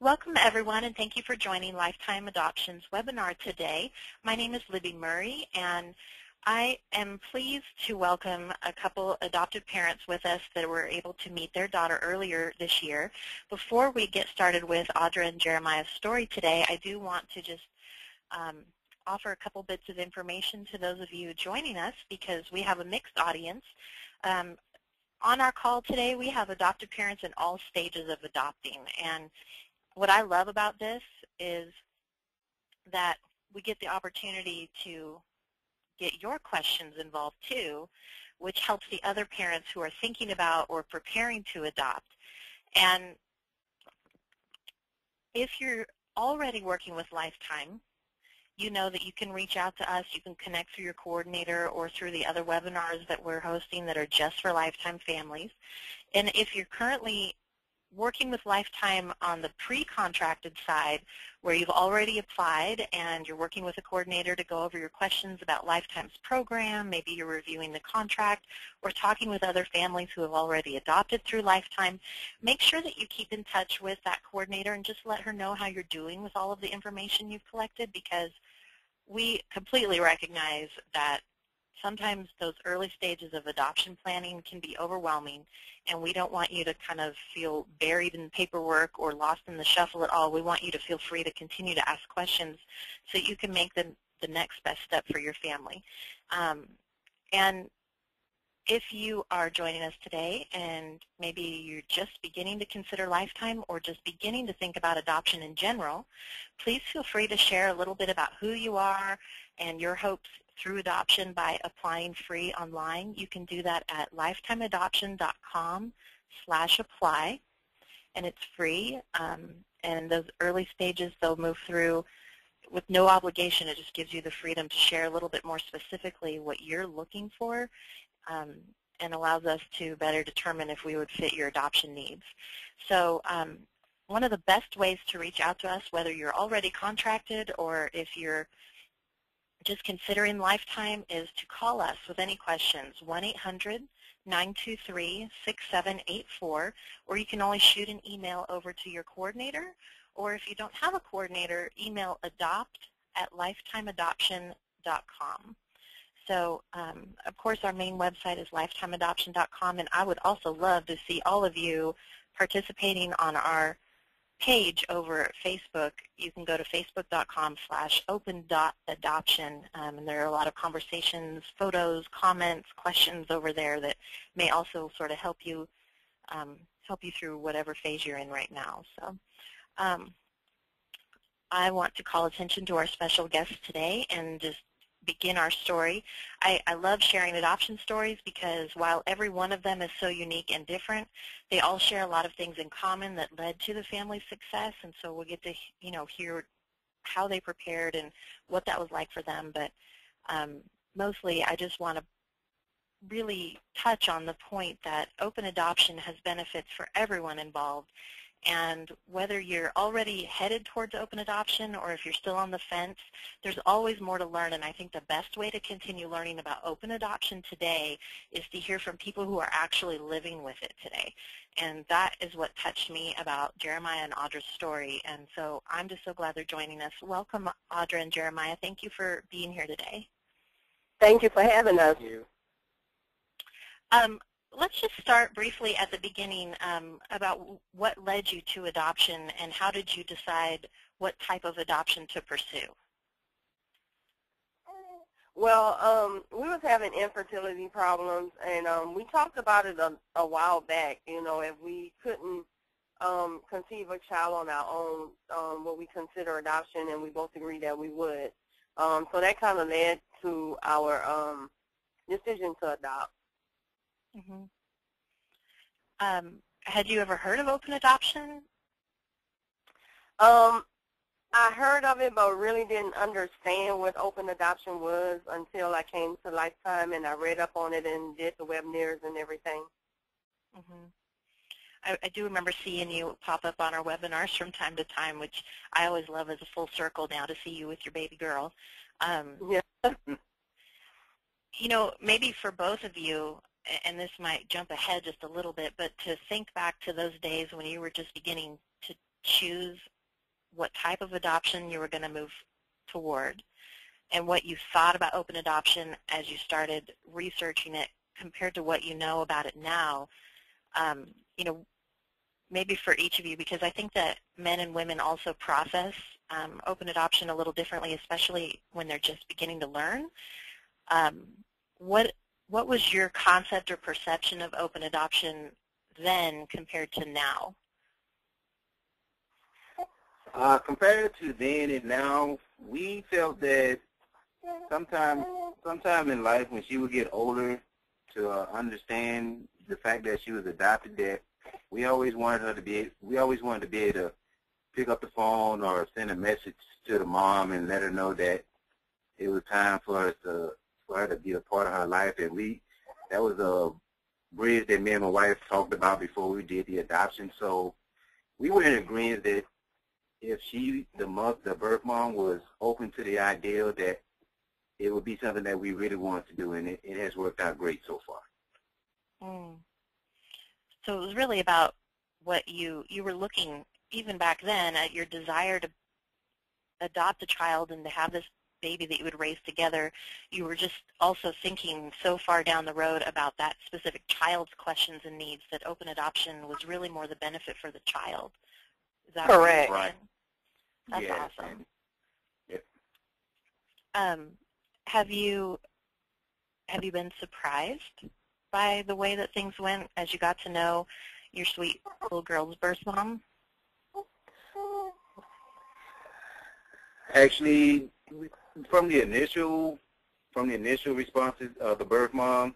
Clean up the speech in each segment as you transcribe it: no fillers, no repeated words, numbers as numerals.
Welcome, everyone, and thank you for joining Lifetime Adoption's webinar today. My name is Libby Murray, and I am pleased to welcome a couple adoptive parents with us that were able to meet their daughter earlier this year. Before we get started with Audra and Jeremiah's story today, I do want to just offer a couple bits of information to those of you joining us because we have a mixed audience. On our call today, we have adoptive parents in all stages of adopting, and what I love about this is that we get the opportunity to get your questions involved too, which helps the other parents who are thinking about or preparing to adopt. And if you're already working with Lifetime, you know that you can reach out to us. You can connect through your coordinator or through the other webinars that we're hosting that are just for Lifetime families. And if you're currently working with Lifetime on the pre-contracted side where you've already applied and you're working with a coordinator to go over your questions about Lifetime's program, maybe you're reviewing the contract or talking with other families who have already adopted through Lifetime, make sure that you keep in touch with that coordinator and just let her know how you're doing with all of the information you've collected, because we completely recognize that sometimes those early stages of adoption planning can be overwhelming, and we don't want you to kind of feel buried in paperwork or lost in the shuffle at all. We want you to feel free to continue to ask questions so you can make the next best step for your family. And if you are joining us today and maybe you're just beginning to consider Lifetime or just beginning to think about adoption in general, please feel free to share a little bit about who you are and your hopes through adoption by applying free online. You can do that at lifetimeadoption.com/apply, and it's free. And those early stages, they'll move through with no obligation. It just gives you the freedom to share a little bit more specifically what you're looking for, and allows us to better determine if we would fit your adoption needs. So one of the best ways to reach out to us, whether you're already contracted or if you're just considering Lifetime, is to call us with any questions, 1-800-923-6784, or you can always shoot an email over to your coordinator, or if you don't have a coordinator, email adopt@lifetimeadoption.com. So, of course, our main website is lifetimeadoption.com, and I would also love to see all of you participating on our page over at Facebook. You can go to facebook.com/open.adoption, and there are a lot of conversations, photos, comments, questions over there that may also sort of help you through whatever phase you're in right now. So I want to call attention to our special guest today and just begin our story. I love sharing adoption stories because while every one of them is so unique and different, they all share a lot of things in common that led to the family's success, and so we'll get to hear how they prepared and what that was like for them. But mostly I just want to really touch on the point that open adoption has benefits for everyone involved. And whether you're already headed towards open adoption or if you're still on the fence, there's always more to learn. And I think the best way to continue learning about open adoption today is to hear from people who are actually living with it today. And that is what touched me about Jeremiah and Audra's story. And so I'm just so glad they're joining us. Welcome, Audra and Jeremiah. Thank you for being here today. Thank you for having us. Thank you. Let's just start briefly at the beginning about what led you to adoption and how did you decide what type of adoption to pursue? Well, we was having infertility problems, and we talked about it a while back. If we couldn't conceive a child on our own, what we consider adoption, and we both agreed that we would. So that kind of led to our decision to adopt. Mm-hmm. Had you ever heard of open adoption? I heard of it, but really didn't understand what open adoption was until I came to Lifetime and I read up on it and did the webinars and everything. Mm-hmm. I do remember seeing you pop up on our webinars from time to time, which I always love as a full circle now to see you with your baby girl. Yeah. Maybe for both of you, and this might jump ahead just a little bit, but to think back to those days when you were just beginning to choose what type of adoption you were going to move toward, and what you thought about open adoption as you started researching it compared to what you know about it now. You know, maybe for each of you, because I think that men and women also process open adoption a little differently, especially when they're just beginning to learn. What was your concept or perception of open adoption then compared to now? Compared to then and now, we felt that sometime in life when she would get older to understand the fact that she was adopted, that we always wanted to be able to pick up the phone or send a message to the mom and let her know that it was time for her to be a part of her life. And that was a bridge that me and my wife talked about before we did the adoption. So we were in agreement that if the birth mom was open to the idea, that it would be something that we really wanted to do, and it has worked out great so far. So it was really about what you were looking, even back then, at your desire to adopt a child and to have this baby that you would raise together. You were just also thinking so far down the road about that specific child's questions and needs that open adoption was really more the benefit for the child. Is that correct? Right. That's yes, awesome. Yep. Have you been surprised by the way that things went as you got to know your sweet little girl's birth mom? Actually, from the initial responses of the birth mom,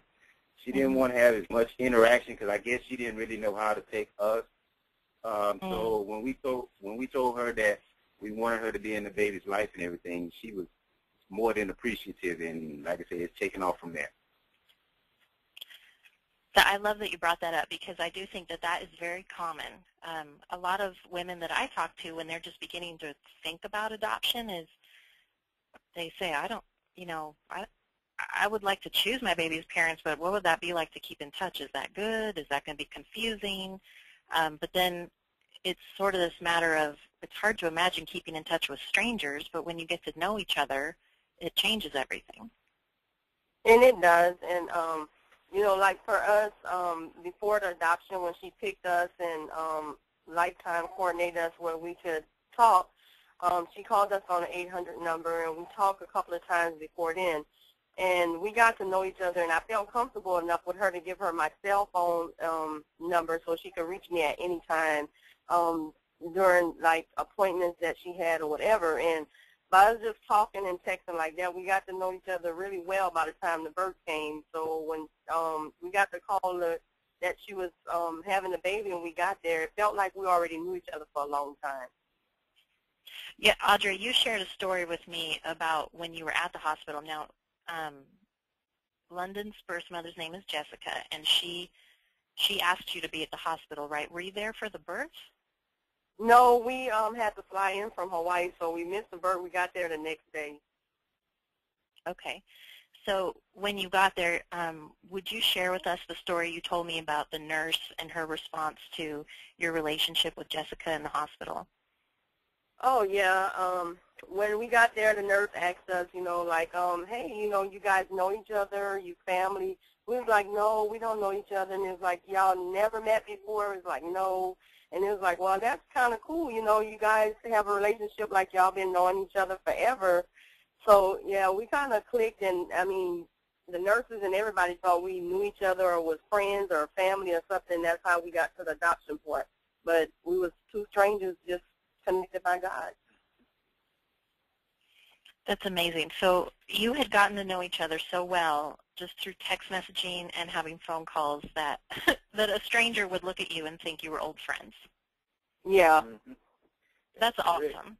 she didn't want to have as much interaction because I guess she didn't really know how to take us. So when we told her that we wanted her to be in the baby's life and everything, she was more than appreciative, and like I said, it's taken off from there. So I love that you brought that up, because I do think that that is very common. A lot of women that I talk to when they're just beginning to think about adoption is they say, I would like to choose my baby's parents, but what would that be like to keep in touch? Is that good? Is that going to be confusing? But then it's sort of this matter of, it's hard to imagine keeping in touch with strangers, but when you get to know each other, it changes everything. And it does. And, you know, like for us, before the adoption, when she picked us and Lifetime coordinated us where we could talk, she called us on an 800 number, and we talked a couple of times before then. And we got to know each other, and I felt comfortable enough with her to give her my cell phone number so she could reach me at any time during, like, appointments that she had or whatever. And by us just talking and texting like that, we got to know each other really well by the time the birth came. So when we got the call that she was having a baby and we got there, it felt like we already knew each other for a long time. Yeah, Audra, you shared a story with me about when you were at the hospital. Now, London's birth mother's name is Jessica, and she asked you to be at the hospital, right? Were you there for the birth? No, we had to fly in from Hawaii, so we missed the birth. We got there the next day. Okay. So when you got there, would you share with us the story you told me about the nurse and her response to your relationship with Jessica in the hospital? Oh, yeah. When we got there, the nurse asked us, you know, like, hey, you know, you guys know each other, you family. We was like, no, we don't know each other. And it was like, y'all never met before? It was like, no. And it was like, well, that's kind of cool. You know, you guys have a relationship like y'all been knowing each other forever. So, yeah, we kind of clicked. And, I mean, the nurses and everybody thought we knew each other or was friends or family or something. That's how we got to the adoption part. But we was two strangers just connected by God. That's amazing. So you had gotten to know each other so well just through text messaging and having phone calls that that a stranger would look at you and think you were old friends. Yeah. That's awesome.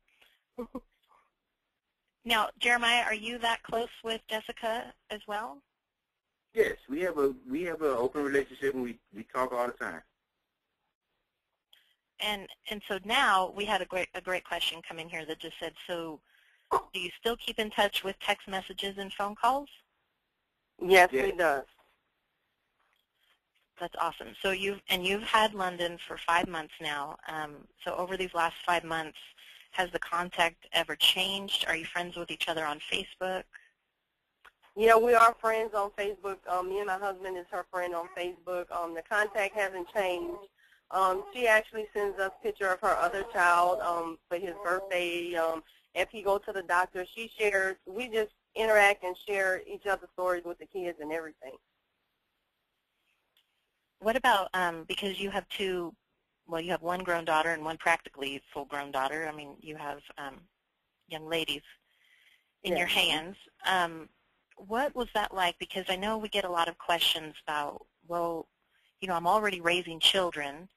Now, Jeremiah, are you that close with Jessica as well? Yes, we have an open relationship, and we talk all the time. And so now we had a great question come in here that just said, so do you still keep in touch with text messages and phone calls? Yes, it does. That's awesome. So you've had London for 5 months now. So over these last 5 months, Has the contact ever changed? Are you friends with each other on Facebook? Yeah, we are friends on Facebook. Me and my husband is her friend on Facebook. The contact hasn't changed. She actually sends us a picture of her other child for his birthday. If he goes to the doctor, she shares. We just interact and share each other's stories with the kids and everything. What about, because you have two, well, you have one grown daughter and one practically full-grown daughter. I mean, you have young ladies in your hands. What was that like? Because I know we get a lot of questions about, well, you know, I'm already raising children.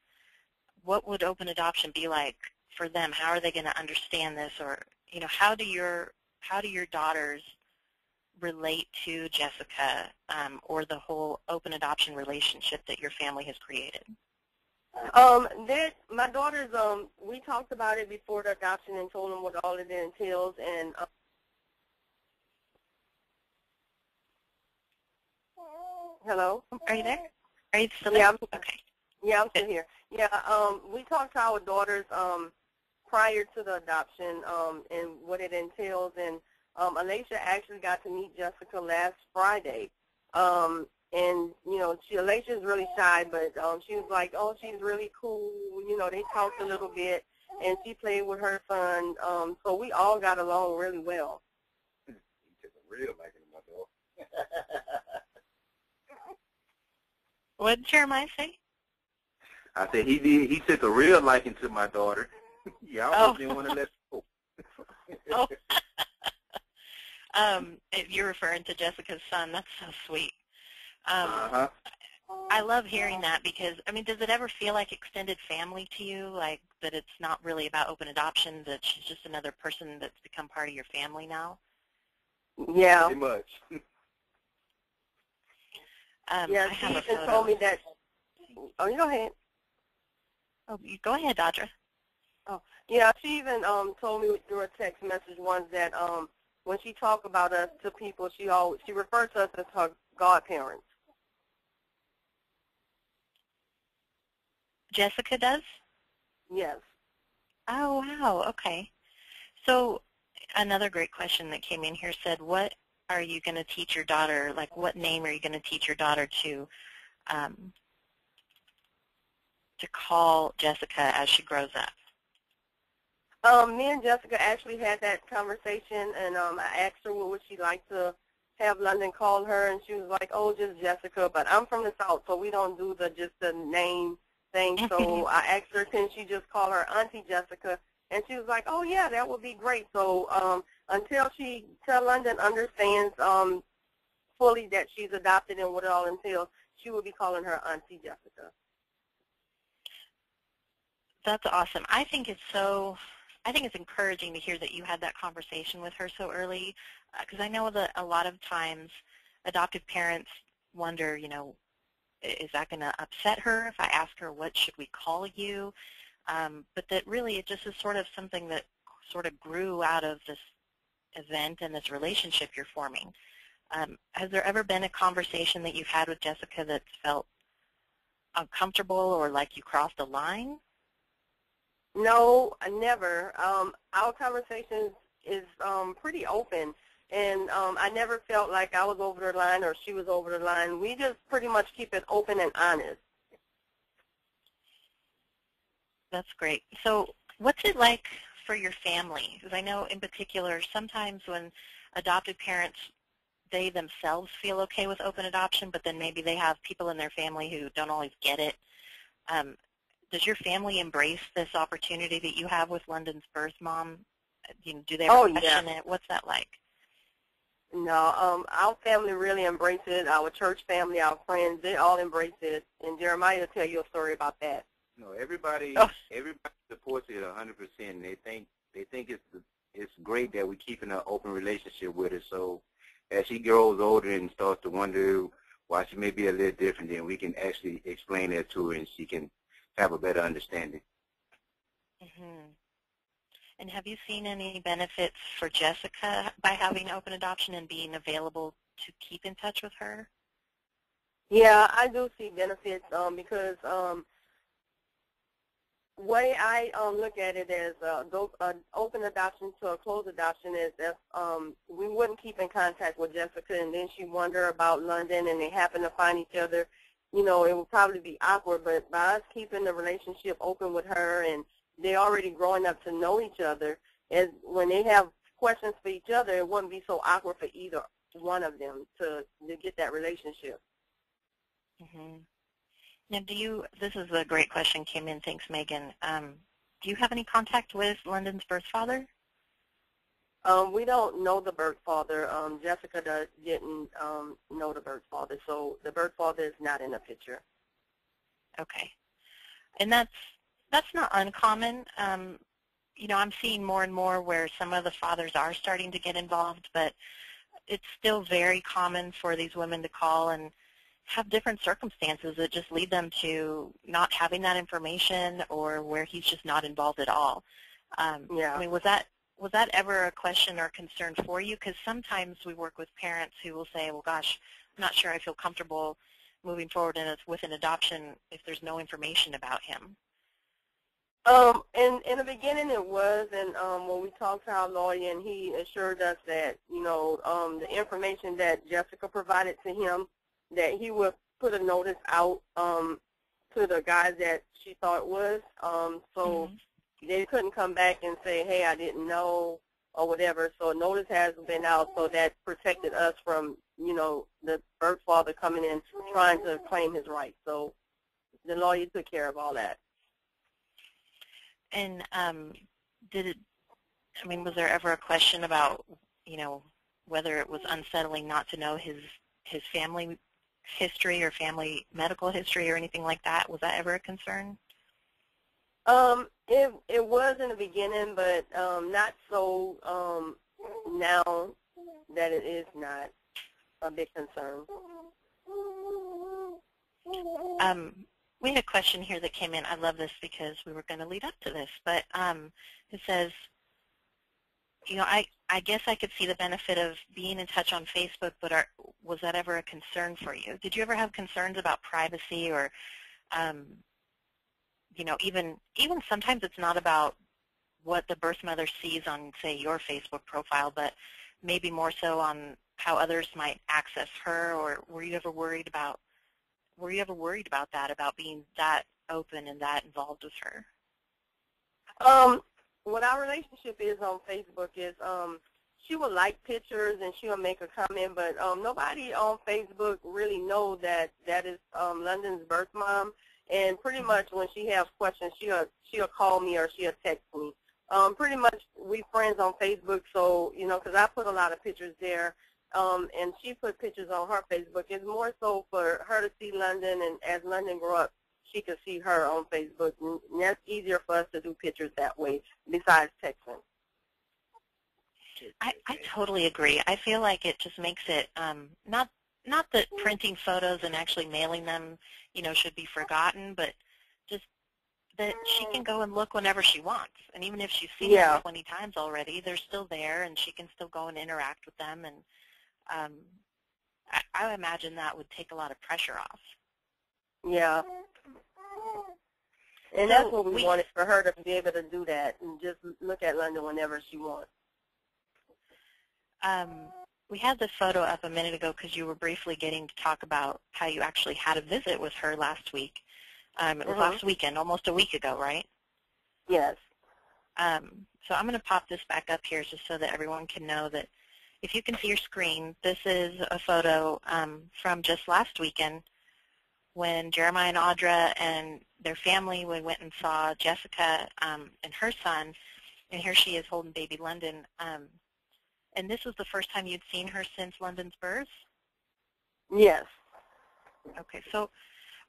What would open adoption be like for them? How are they going to understand this? Or, you know, how do your daughters relate to Jessica or the whole open adoption relationship that your family has created? My daughters, we talked about it before the adoption and told them what all it entails. And hello? Are you there? Are you still there? Yeah, okay. Yeah, I'm still here. Yeah, we talked to our daughters prior to the adoption and what it entails. And Alicia actually got to meet Jessica last Friday. And, you know, Alicia's really shy, but she was like, oh, she's really cool. You know, they talked a little bit, and she played with her son. So we all got along really well. He took a real liking to my dog. What did Jeremiah say? I said he took a real liking to my daughter. Yeah, I almost didn't want to let her go. If you're referring to Jessica's son, that's so sweet. I love hearing that because, I mean, does it ever feel like extended family to you, like that it's not really about open adoption, that she's just another person that's become part of your family now? Yeah. Pretty much. Yeah, she even told me that. Oh, you go ahead. Oh, you go ahead, Audra. Oh, yeah, she even told me through a text message once that when she talked about us to people, she refers to us as her godparents. Jessica does? Yes. Oh, wow, okay. So another great question that came in here said, what are you going to teach your daughter, like what name are you going to teach your daughter to call Jessica as she grows up? Me and Jessica actually had that conversation, and I asked her what would she like to have London call her, and she was like, oh, just Jessica, but I'm from the South, so we don't do just the name thing, so I asked her, can she just call her Auntie Jessica, and she was like, oh, yeah, that would be great. So until London understands fully that she's adopted and what it all entails, she will be calling her Auntie Jessica. That's awesome. I think it's encouraging to hear that you had that conversation with her so early, because I know that a lot of times adoptive parents wonder, you know, is that going to upset her if I ask her what should we call you? But that really it just is sort of something that sort of grew out of this event and this relationship you're forming. Has there ever been a conversation that you've had with Jessica that's felt uncomfortable or like you crossed a line? No, never. Our conversation is pretty open, and I never felt like I was over the line or she was over the line. We just pretty much keep it open and honest. That's great. So what's it like for your family? Because I know in particular sometimes when adoptive parents, they themselves feel okay with open adoption, but then maybe they have people in their family who don't always get it. Does your family embrace this opportunity that you have with London's birth mom? You know, do they ever question it? What's that like? No, our family really embraced it. Our church family, our friends, they all embraced it. And Jeremiah will tell you a story about that. No, everybody supports it 100%. They think it's great that we're keeping an open relationship with her. So as she grows older and starts to wonder why she may be a little different, then we can actually explain that to her and she can have a better understanding. Mm-hmm. And have you seen any benefits for Jessica by having open adoption and being available to keep in touch with her? Yeah, I do see benefits because way I look at it as open adoption to a closed adoption is if we wouldn't keep in contact with Jessica and then she wonder about London and they happen to find each other, you know, it would probably be awkward. But by us keeping the relationship open with her and they're already growing up to know each other, and when they have questions for each other, it wouldn't be so awkward for either one of them to get that relationship. Mm-hmm. Now, this is a great question, came in, thanks, Megan. Do you have any contact with London's birth father? We don't know the birth father. Jessica didn't know the birth father, so the birth father is not in the picture. Okay. And that's not uncommon. You know, I'm seeing more and more where some of the fathers are starting to get involved, but it's still very common for these women to call and have different circumstances that just lead them to not having that information or where he's just not involved at all. Yeah. I mean, was that ever a question or concern for you? Because sometimes we work with parents who will say, well, gosh, I'm not sure I feel comfortable moving forward with an adoption if there's no information about him. In the beginning it was, and when we talked to our lawyer, and he assured us that, you know, the information that Jessica provided to him, that he would put a notice out to the guys that she thought was, so they couldn't come back and say, hey, I didn't know, or whatever. So a notice has been out, so that protected us from, you know, the birth father coming in trying to claim his rights. So the lawyer took care of all that. And was there ever a question about, you know, whether it was unsettling not to know his family history or family medical history or anything like that? Was that ever a concern? It was in the beginning, but not so now that it is not a big concern. We had a question here that came in. I love this because we were going to lead up to this, but it says, you know, I guess I could see the benefit of being in touch on Facebook, but was that ever a concern for you? Did you ever have concerns about privacy or, you know, even sometimes it's not about what the birth mother sees on, say, your Facebook profile, but maybe more so on how others might access her, or were you ever worried about that, about being that open and that involved with her? What our relationship is on Facebook is she will like pictures and she'll make a comment, but nobody on Facebook really knows that is London's birth mom. And pretty much when she has questions, she'll call me or she'll text me. Pretty much we friends on Facebook, so, you know, because I put a lot of pictures there. And she put pictures on her Facebook. It's more so for her to see London, and as London grew up, she could see her on Facebook. And that's easier for us to do pictures that way, besides texting. I totally agree. I feel like it just makes it not that printing photos and actually mailing them, you know, should be forgotten, but just that she can go and look whenever she wants. And even if she's seen them 20 times already, they're still there, and she can still go and interact with them. And I imagine that would take a lot of pressure off. Yeah. And that's what we wanted, for her to be able to do that and just look at London whenever she wants. We had this photo up a minute ago because you were briefly getting to talk about how you actually had a visit with her last week. It was last weekend, almost a week ago, right? Yes. So I'm going to pop this back up here just so that everyone can know that if you can see your screen, this is a photo from just last weekend when Jeremiah and Audra and their family went and saw Jessica and her son, and here she is holding baby London. And this was the first time you'd seen her since London's birth? Yes. Okay, so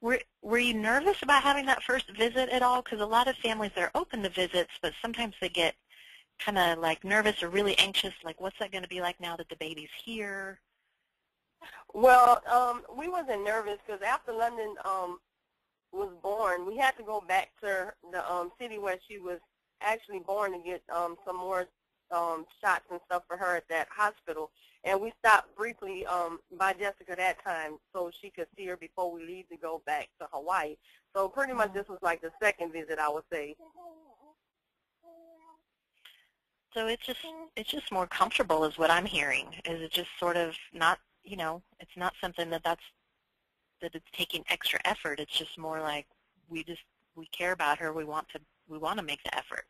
were you nervous about having that first visit at all? Because a lot of families, they're open to visits, but sometimes they get kind of like nervous or really anxious, like what's that going to be like now that the baby's here? Well, we wasn't nervous because after London was born, we had to go back to the city where she was actually born to get some more shots and stuff for her at that hospital. And we stopped briefly by Jessica that time so she could see her before we leave to go back to Hawaii. So pretty much this was like the second visit, I would say. So it's just more comfortable is what I'm hearing. Is it just sort of not, it's not something that it's taking extra effort. It's just more like we care about her. We want to make the effort.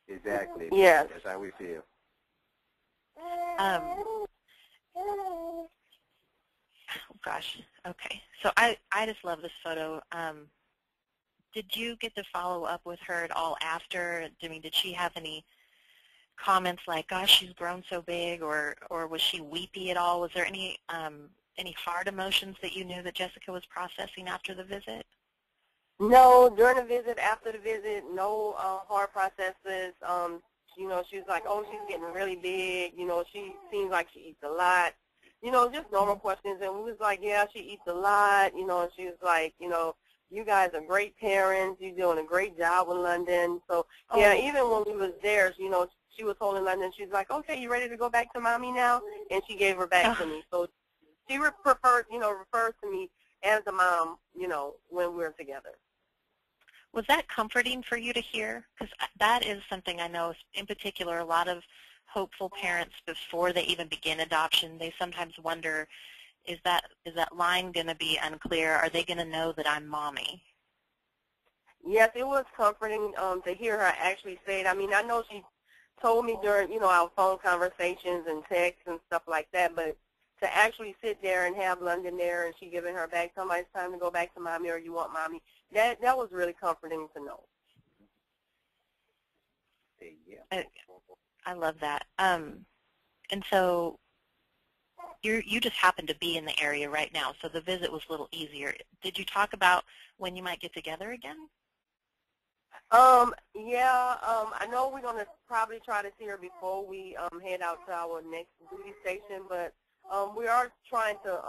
Exactly. Yes. That's how we feel. Oh gosh. Okay. So I just love this photo. Did you get to follow up with her at all after? I mean, did she have any comments like, "Gosh, she's grown so big," or was she weepy at all? Was there any hard emotions that you knew that Jessica was processing after the visit? No, during the visit, after the visit, no hard processes. She was like, "Oh, she's getting really big. She seems like she eats a lot." Just normal questions. And we was like, "Yeah, she eats a lot." And she was like, "You guys are great parents. You're doing a great job in London." So, yeah, even when we was there, she was holding London. She's like, "Okay, you ready to go back to Mommy now?" And she gave her back to me. So she refers to me as a mom, when we're together. Was that comforting for you to hear? Because that is something I know, in particular, a lot of hopeful parents, before they even begin adoption, they sometimes wonder, is that line going to be unclear? Are they going to know that I'm Mommy? Yes, it was comforting to hear her actually say it. I mean, I know she told me during, our phone conversations and texts and stuff like that, but to actually sit there and have London there and she giving her back, somebody's time to go back to Mommy, or you want Mommy, that was really comforting to know. Yeah. I love that. And so you just happen to be in the area right now, so the visit was a little easier. Did you talk about when you might get together again? I know we're going to probably try to see her before we head out to our next duty station, but we are trying to,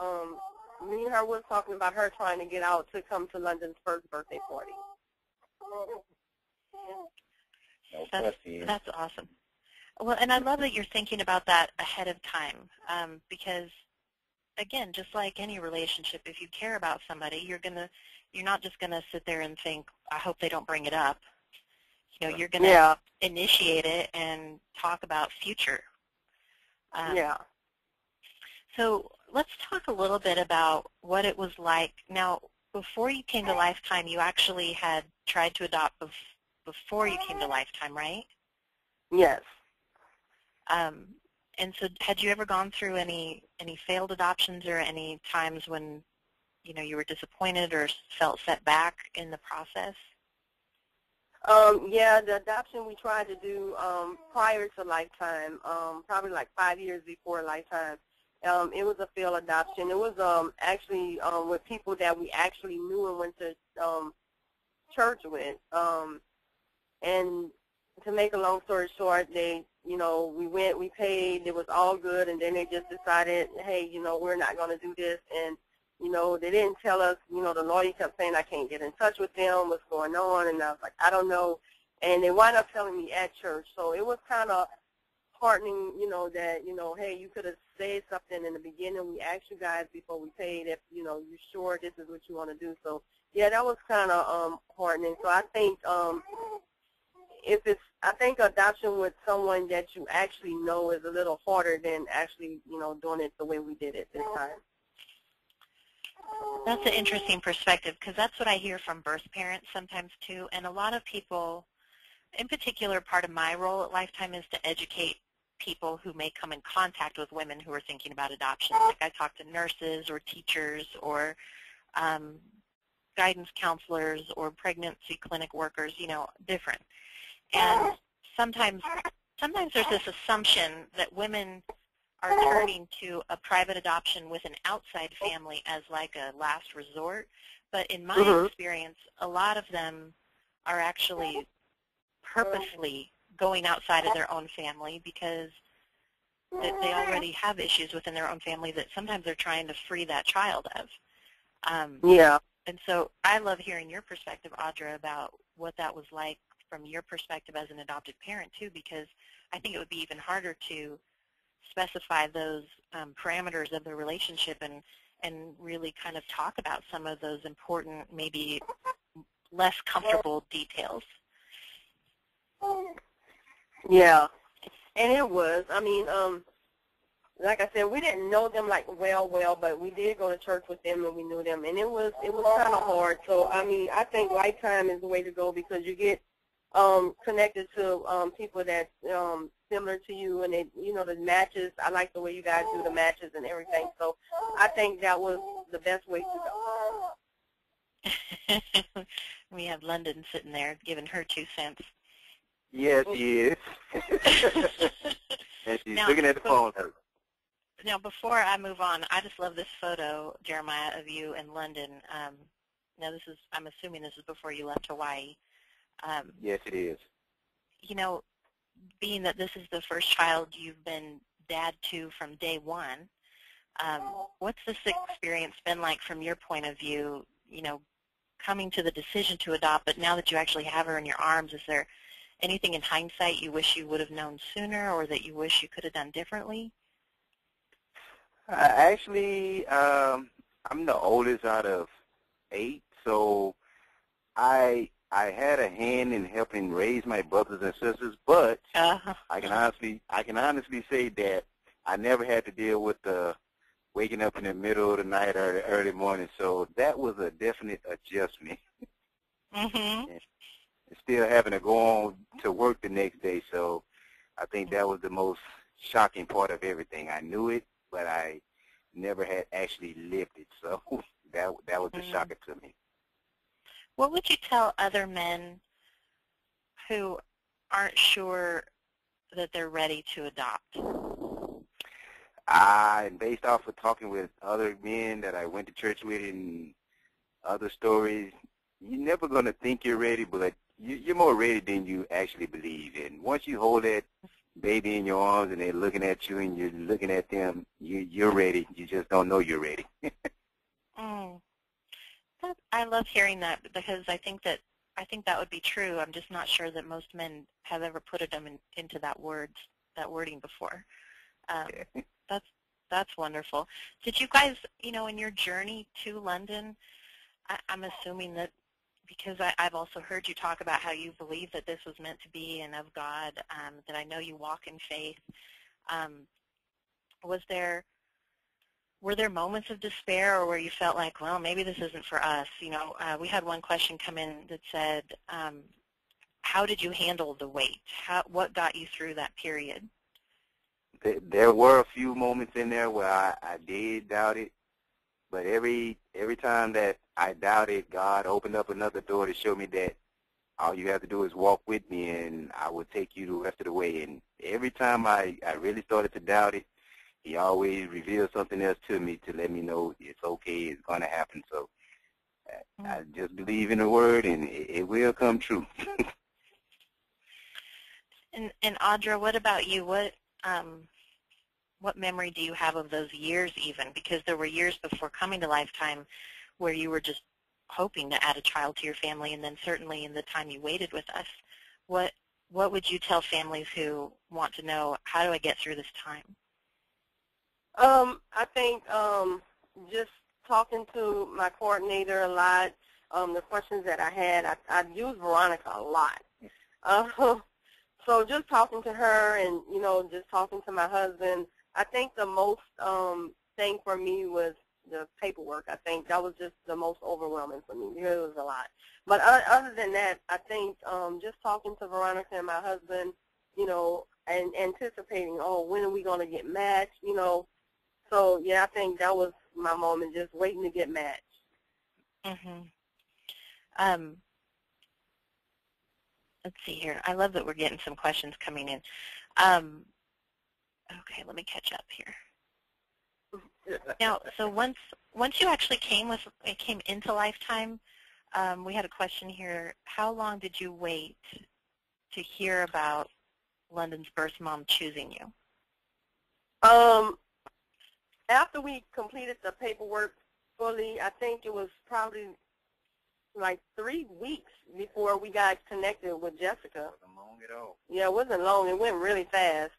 me and her was talking about her trying to get out to come to London's first birthday party. That's awesome. Well, and I love that you're thinking about that ahead of time, because, again, just like any relationship, if you care about somebody, you're not just gonna sit there and think, I hope they don't bring it up. You're gonna initiate it and talk about future. So let's talk a little bit about what it was like. Now, before you came to Lifetime, you actually had tried to adopt before you came to Lifetime, right? Yes. And so had you ever gone through any failed adoptions or any times when, you were disappointed or felt set back in the process? The adoption we tried to do prior to Lifetime, probably like 5 years before Lifetime, it was a failed adoption. It was actually with people that we actually knew and went to church with. And to make a long story short, we went, we paid, it was all good, and then they just decided, hey, we're not going to do this. And, they didn't tell us, the lawyer kept saying I can't get in touch with them, what's going on, and I was like, I don't know. And they wound up telling me at church. So it was kind of heartening, that, hey, you could have said something in the beginning. We asked you guys before we paid if, you're sure this is what you want to do. So, yeah, that was kind of heartening. So I think I think adoption with someone that you actually know is a little harder than actually, doing it the way we did it this time. That's an interesting perspective, because that's what I hear from birth parents sometimes too. And a lot of people, in particular, part of my role at Lifetime is to educate people who may come in contact with women who are thinking about adoption. Like I talk to nurses or teachers or guidance counselors or pregnancy clinic workers, different. And sometimes there's this assumption that women are turning to a private adoption with an outside family as like a last resort. But in my experience, a lot of them are actually purposely going outside of their own family because they already have issues within their own family that sometimes they're trying to free that child of. And so I love hearing your perspective, Audra, about what that was like from your perspective as an adopted parent, too, because I think it would be even harder to specify those parameters of the relationship and really kind of talk about some of those important, maybe less comfortable details. Yeah, and it was. I mean, like I said, we didn't know them like well, but we did go to church with them and we knew them, and it was kind of hard. So I mean, I think Lifetime is the way to go because you get connected to people that similar to you, and it, you know, the matches. I like the way you guys do the matches and everything. So I think that was the best way to go. We have London sitting there giving her 2 cents. Yes, she is. And she's looking at the phone. Now, before I move on, I just love this photo, Jeremiah, of you in London. Now, this is, I'm assuming this is before you left Hawaii. Yes, it is. You know, being that this is the first child you've been dad to from day one, what's this experience been like from your point of view, you know, coming to the decision to adopt, but now that you actually have her in your arms, is there anything in hindsight you wish you would have known sooner or that you wish you could have done differently? Actually, I'm the oldest out of 8, so I had a hand in helping raise my brothers and sisters, but I can honestly say that I never had to deal with waking up in the middle of the night or the early morning, so that was a definite adjustment. Mm-hmm. And still having to go on to work the next day, so I think that was the most shocking part of everything. I knew it, but I never had actually lived it, so that was a shocker to me. What would you tell other men who aren't sure that they're ready to adopt? Based off of talking with other men that I went to church with and other stories, you're never going to think you're ready, but you're more ready than you actually believe. And once you hold that baby in your arms and they're looking at you and you're looking at them, you're ready. You just don't know you're ready. I love hearing that because I think that would be true. I'm just not sure that most men have ever put them into that wording before. That's wonderful. Did you guys, you know, in your journey to London, I'm assuming that because I've also heard you talk about how you believe that this was meant to be and of God, that I know you walk in faith. Were there moments of despair or where you felt like, well, maybe this isn't for us? You know, we had one question come in that said, how did you handle the wait? What got you through that period? There were a few moments in there where I did doubt it, but every time that I doubted, God opened up another door to show me that all you have to do is walk with me and I will take you the rest of the way. And every time I really started to doubt it, He always revealed something else to me to let me know it's okay, it's going to happen. So I just believe in the Word and it will come true. And Audra, what about you? What memory do you have of those years even? Because there were years before coming to Lifetime where you were just hoping to add a child to your family, and then certainly in the time you waited with us. What would you tell families who want to know, how do I get through this time? I think just talking to my coordinator a lot, the questions that I had, I used Veronica a lot. So just talking to her and, you know, just talking to my husband, I think the most thing for me was the paperwork. I think that was just the most overwhelming for me. It was a lot. But other than that, I think just talking to Veronica and my husband, you know, and anticipating, oh, when are we going to get matched, you know. So, yeah, I think that was my moment, just waiting to get matched. Mm-hmm. Let's see here. I love that we're getting some questions coming in. Okay, let me catch up here. Now, so once you actually came into Lifetime, we had a question here. How long did you wait to hear about London's birth mom choosing you? After we completed the paperwork fully, I think it was probably like 3 weeks before we got connected with Jessica. long at all. Yeah, it wasn't long. It went really fast.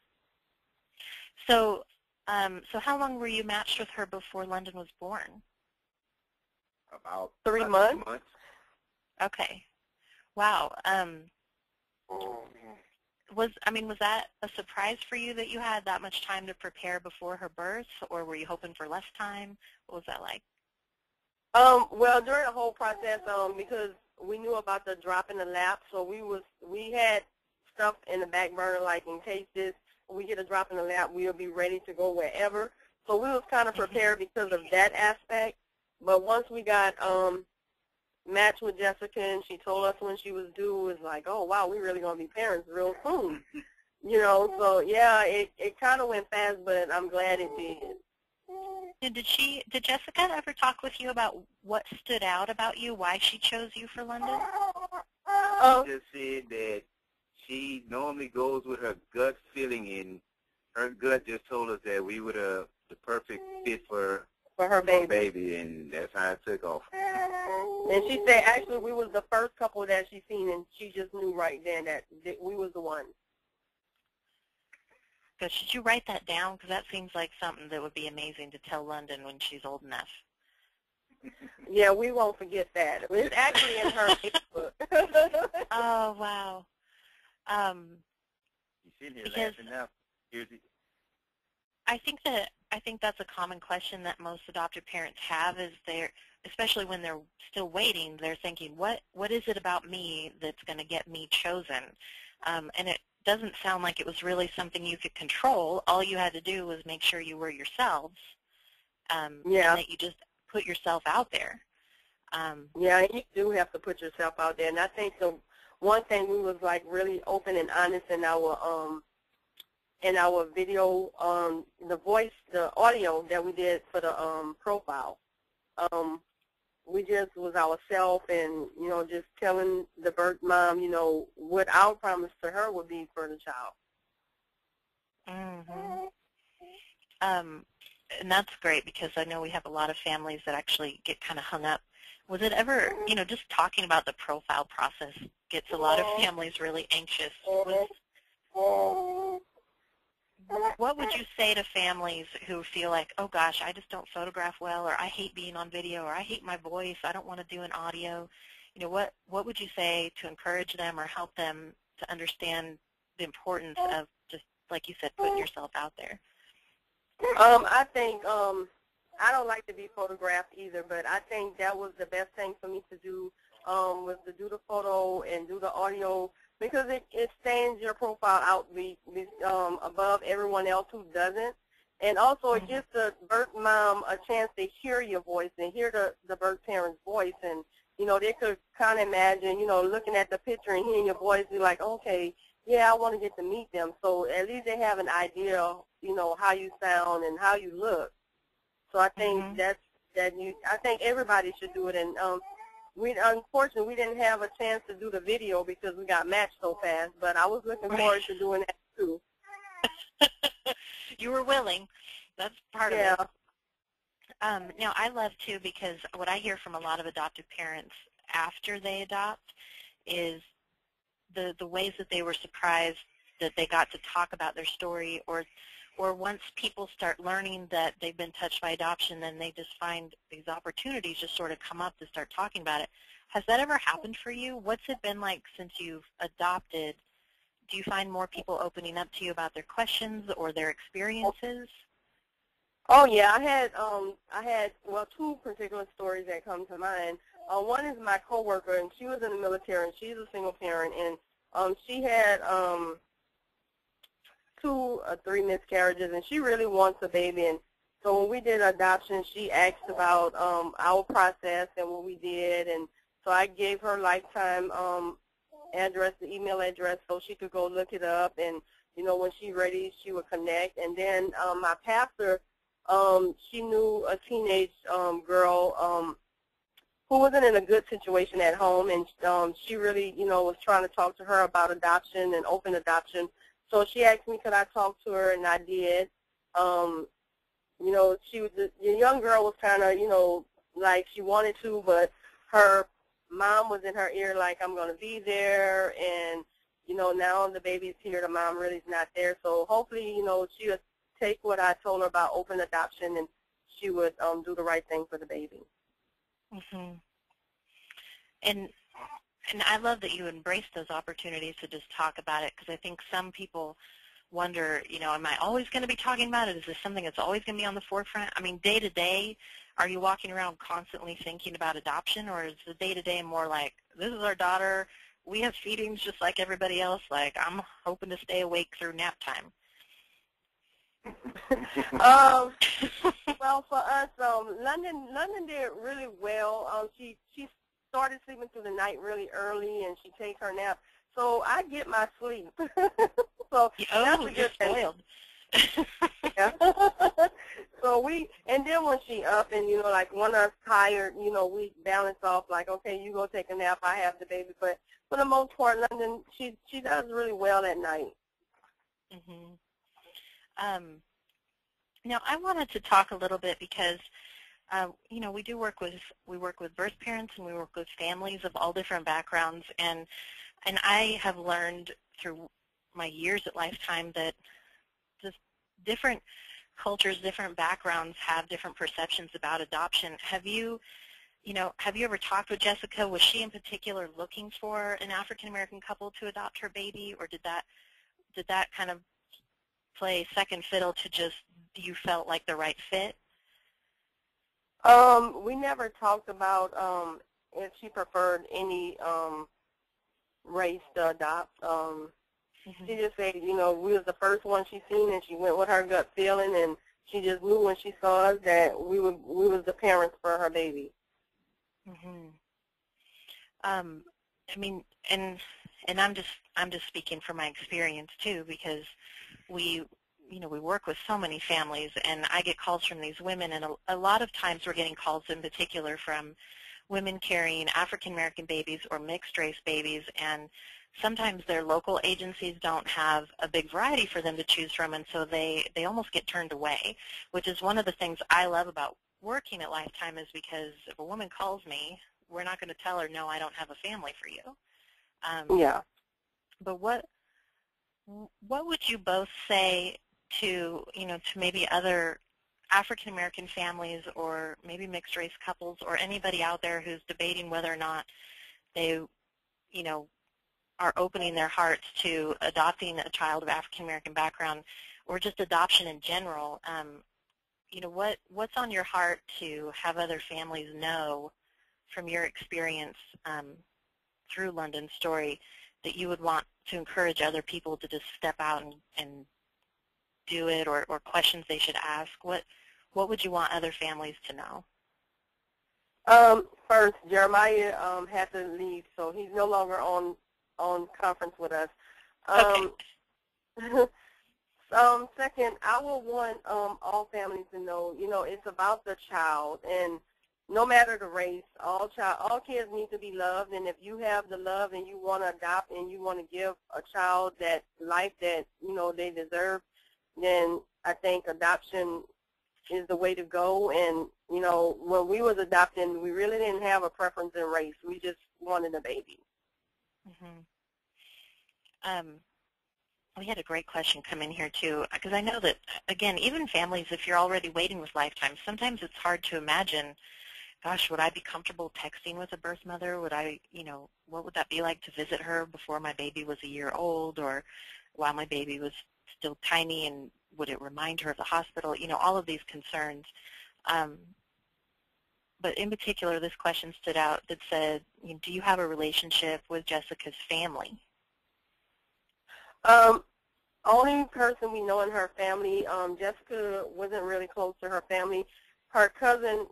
So, so how long were you matched with her before London was born? About 3 3 months. months. Okay. Wow. Was that a surprise for you that you had that much time to prepare before her birth, or were you hoping for less time? What was that like? Well, during the whole process, because we knew about the drop in the lap, so we had stuff in the back burner, like in case we get a drop in the lap, we'll be ready to go wherever. So we was kind of prepared because of that aspect. But once we got matched with Jessica and she told us when she was due, it was like, oh wow, we're really gonna be parents real soon. You know, so yeah, it kind of went fast, but I'm glad it did. And did Jessica ever talk with you about what stood out about you, why she chose you for London? She just said that she normally goes with her gut feeling, and her gut just told us that we were the perfect fit for her baby, and that's how it took off. And she said actually we was the first couple that she seen, and she just knew right then that we was the one. So should you write that down? Because that seems like something that would be amazing to tell London when she's old enough. Yeah, we won't forget that. It's actually in her Facebook. Oh, wow. She's sitting here laughing now. I think that's a common question that most adoptive parents have, is especially when they're still waiting, they're thinking, what is it about me that's going to get me chosen? And it doesn't sound like it was really something you could control. All you had to do was make sure you were yourselves, and that you just put yourself out there. Yeah, you do have to put yourself out there. And I think the one thing we was like really open and honest in our video, the audio that we did for the profile. We just was ourselves, and just telling the birth mom, what our promise to her would be for the child. Mm-hmm. And that's great, because I know we have a lot of families that actually get kind of hung up. Was it ever, just talking about the profile process gets a lot of families really anxious. What would you say to families who feel like, oh gosh, I just don't photograph well, or I hate being on video, or I hate my voice, I don't want to do an audio? What would you say to encourage them or help them to understand the importance of, just like you said, putting yourself out there? I think I don't like to be photographed either, but I think that was the best thing for me to do, was to do the photo and do the audio, because it stands your profile out above everyone else who doesn't. And also it gives the birth mom a chance to hear your voice and hear the birth parent's voice. And, they could kind of imagine, looking at the picture and hearing your voice, be like, okay, yeah, I want to get to meet them. So at least they have an idea, how you sound and how you look. So I think I think everybody should do it. And unfortunately, we didn't have a chance to do the video because we got matched so fast, but I was looking forward to doing that too. You were willing. That's part of it. Now, I love, too, because what I hear from a lot of adoptive parents after they adopt is the ways that they were surprised that they got to talk about their story, or once people start learning that they've been touched by adoption, then they just find these opportunities just sort of come up to start talking about it. Has that ever happened for you? What's it been like since you've adopted? Do you find more people opening up to you about their questions or their experiences? Oh yeah, I had two particular stories that come to mind. One is my coworker, and she was in the military, and she's a single parent, and she had 2 or 3 miscarriages, and she really wants a baby. And so when we did adoption, she asked about our process and what we did, and so I gave her lifetime address, the email address, so she could go look it up, and when she's ready, she would connect. And then my pastor, she knew a teenage girl who wasn't in a good situation at home, and she really, was trying to talk to her about adoption and open adoption. So she asked me could I talk to her, and I did. She was the young girl was kind of, like she wanted to, but her mom was in her ear like, I'm going to be there, and, now the baby's here, the mom really is not there. So hopefully, she would take what I told her about open adoption, and she would do the right thing for the baby. Mm-hmm. And I love that you embrace those opportunities to just talk about it, because I think some people wonder, am I always going to be talking about it? Is this something that's always going to be on the forefront? I mean, day to day, are you walking around constantly thinking about adoption, or is the day to day more like, this is our daughter, we have feedings just like everybody else, like I'm hoping to stay awake through nap time? Well, for us, London did really well. She started sleeping through the night really early, and she takes her nap. So I get my sleep. So that's a good thing. Spoiled. Yeah. So and then when she up and, like when I'm tired, we balance off like, okay, you go take a nap, I have the baby. But for the most part, London, she does really well at night. Mm-hmm. Now, I wanted to talk a little bit because, we work with birth parents, and we work with families of all different backgrounds, and I have learned through my years at Lifetime that just different cultures, different backgrounds have different perceptions about adoption. Have you ever talked with Jessica? Was she in particular looking for an African American couple to adopt her baby, or did that kind of play second fiddle to just you felt like the right fit? We never talked about if she preferred any race to adopt. She just said, we was the first one she seen, and she went with her gut feeling, and she just knew when she saw us that we was the parents for her baby. Mm-hmm. I mean, and I'm just speaking from my experience too, because we work with so many families, and I get calls from these women, and a lot of times we're getting calls in particular from women carrying African American babies or mixed race babies, and sometimes their local agencies don't have a big variety for them to choose from, and so they almost get turned away, which is one of the things I love about working at Lifetime, is because if a woman calls me, we're not going to tell her, no, I don't have a family for you. Yeah. But what would you both say to maybe other African American families, or maybe mixed race couples, or anybody out there who's debating whether or not they are opening their hearts to adopting a child of African American background, or just adoption in general? What's on your heart to have other families know from your experience through London's story that you would want to encourage other people to just step out and do it, or questions they should ask? What would you want other families to know? First, Jeremiah had to leave, so he's no longer on conference with us. Okay. Second, I would want all families to know, it's about the child, and no matter the race, all kids need to be loved, and if you have the love and you want to adopt and you want to give a child that life that, they deserve, then I think adoption is the way to go. And, when we was adopting, we really didn't have a preference in race. We just wanted a baby. Mm-hmm. We had a great question come in here, too, because I know that, again, even families, if you're already waiting with Lifetime, sometimes it's hard to imagine, gosh, would I be comfortable texting with a birth mother? Would I, what would that be like to visit her before my baby was a year old, or while my baby was still tiny, and would it remind her of the hospital? All of these concerns. But in particular, this question stood out that said, do you have a relationship with Jessica's family? Only person we know in her family, Jessica wasn't really close to her family. Her cousin,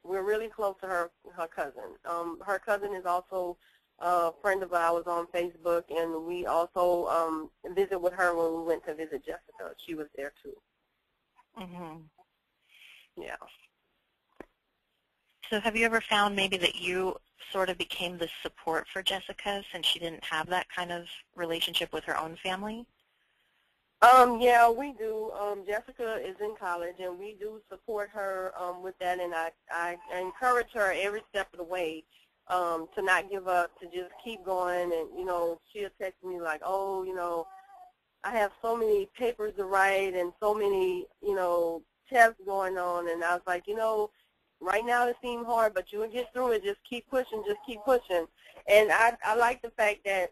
we're really close to her cousin. Her cousin is also a friend of ours on Facebook, and we also visit with her when we went to visit Jessica. She was there too. Mm-hmm. Yeah. So have you ever found maybe that you sort of became the support for Jessica since she didn't have that kind of relationship with her own family? Yeah, we do. Jessica is in college, and we do support her with that, and I encourage her every step of the way to not give up, to just keep going. And, you know, she'll text me like, oh, you know, I have so many papers to write and so many, you know, tests going on. And I was like, you know, right now it seems hard, but you will get through it. Just keep pushing, just keep pushing. And I like the fact that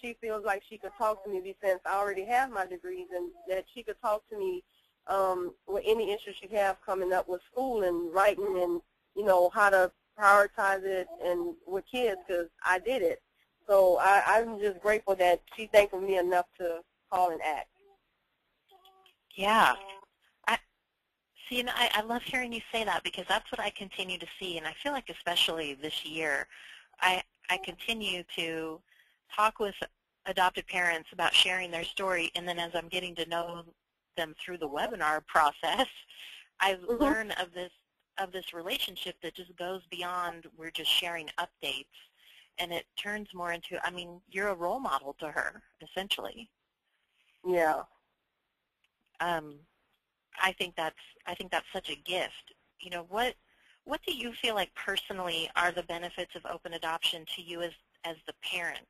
she feels like she could talk to me since I already have my degrees, and that she could talk to me with any issues she have coming up with school and writing and, you know, how to prioritize it and with kids, because I did it. So I'm just grateful that she thanked me enough to call and act. Yeah. See, and I love hearing you say that, because that's what I continue to see, and I feel like especially this year, I continue to talk with adopted parents about sharing their story, and then as I'm getting to know them through the webinar process, I learn of this relationship that just goes beyond we're just sharing updates, and it turns more into, I mean, you're a role model to her, essentially. Yeah. I think that's such a gift. You know, what do you feel like personally are the benefits of open adoption to you as the parent?